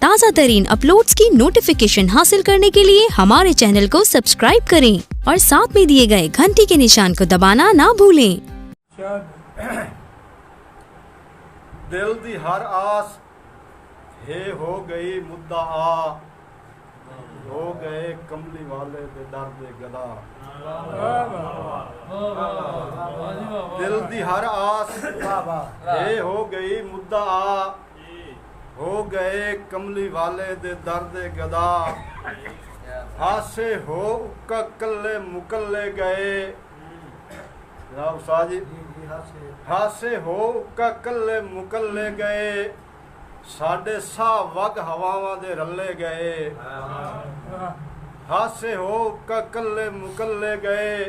ताज़ा तरीन अपलोड्स की नोटिफिकेशन हासिल करने के लिए हमारे चैनल को सब्सक्राइब करें और साथ में दिए गए घंटी के निशान को दबाना ना भूलें। दिल दी हर आस हे हो गई मुद्दा आ, हो गए कमली वाले दे दर दे गदा। दिल दी हर आस हे हो गई मुद्दा आ, हो गए कमली वाले दे दर दे गदा। हासे हो उक्का कल्ले मुकल्ले गए, जनाब साजी हासे हो उक्का कल्ले मुकल्ले गए, साडे सा वग हवावां दे रले गए। हासे हो उक्का कल्ले मुकल्ले गए,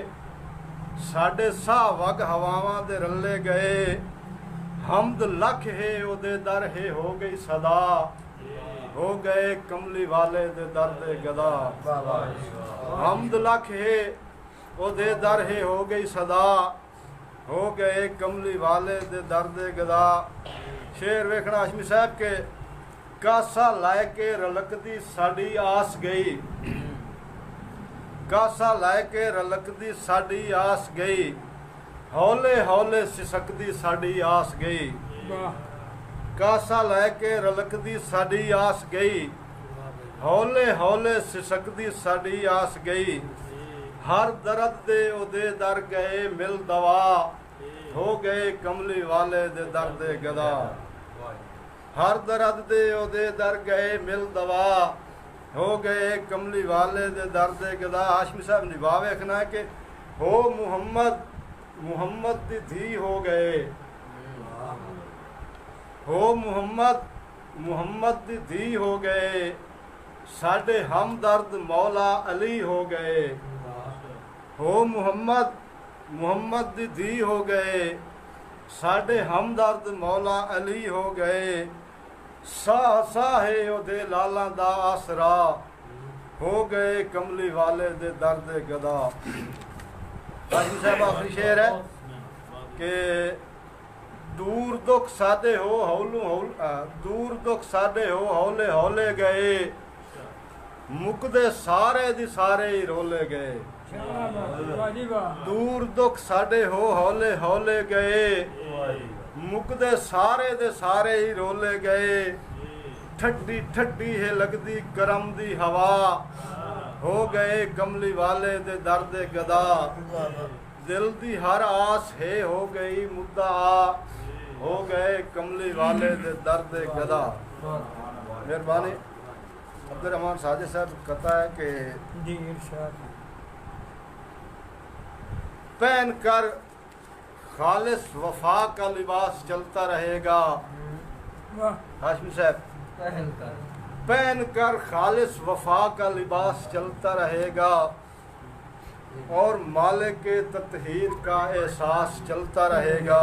साडे सा वग हवावां दे रले गए। हमद लख है ओदे दर है हो गई सदा, हो गए कमली वाले दे दर दे गदा। हमद लख है ओदे दर है हो गई सदा, हो गए कमली वाले दे दर दे गदा। शेर वेखना हाशमी साहब के, कासा लाए के रलकदी साड़ी आस गई, कासा लाए के रलकदी साड़ी आस गई, हौले हौले सिसकदी साड़ी आस गई। कासा लैके रलकदी साड़ी आस गई, हौले हौले सिसकदी साड़ी आस गई। हर दर्द दे ओदे दर गए मिल दवा, हो गए कमली वाले दे दर दे गदा। हर दर्द दे ओदे दर गए मिल दवा, हो गए कमली वाले दे दर दे गदा। हाशमी साहब निभा वेखना कि हो मुहम्मद मुहम्मद दी धी हो गए, हो मुहम्मद मुहम्मद दी धी हो गए, साडे हमदर्द मौला अली हो गए। हो मुहम्मद मुहम्मद दी धी हो गए, साडे हमदर्द मौला अली हो गए। साह साहे ओदे लाला दा आसरा, हो गए कमली वाले दे दर दे गदा। हाजी साहब आखिरी शेर है कि दूर दुख सादे हो हौलू हौल, दूर दुख सादे हो हौले हौले गए, मुकदे सारे दी सारे ही रोले गए। दूर दुख साडे हो हौले हौले गए, मुकदे सारे दे सारे ही रोले गए। ठड्डी ठड्डी है लगदी करम दी हवा, हो गए कमली वाले दे दर दे गदा। दिल दी हर आस है हो गई मुद्दा आ, हो गए कमली वाले दे दर दे गदा। मेहरबानी। अब्दुर्रहमान साजिद साहब कहता है कि जी इरशाद, पहन कर खालिस वफा का लिबास चलता रहेगा। हाशमी साहब, पहन कर खालिस वफा का लिबास चलता रहेगा, और मालिक के तत्हीर का एहसास चलता रहेगा।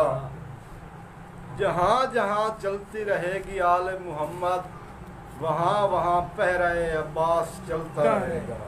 जहाँ जहाँ चलती रहेगी आले मोहम्मद, वहाँ वहाँ पहराए अब्बास चलता रहेगा।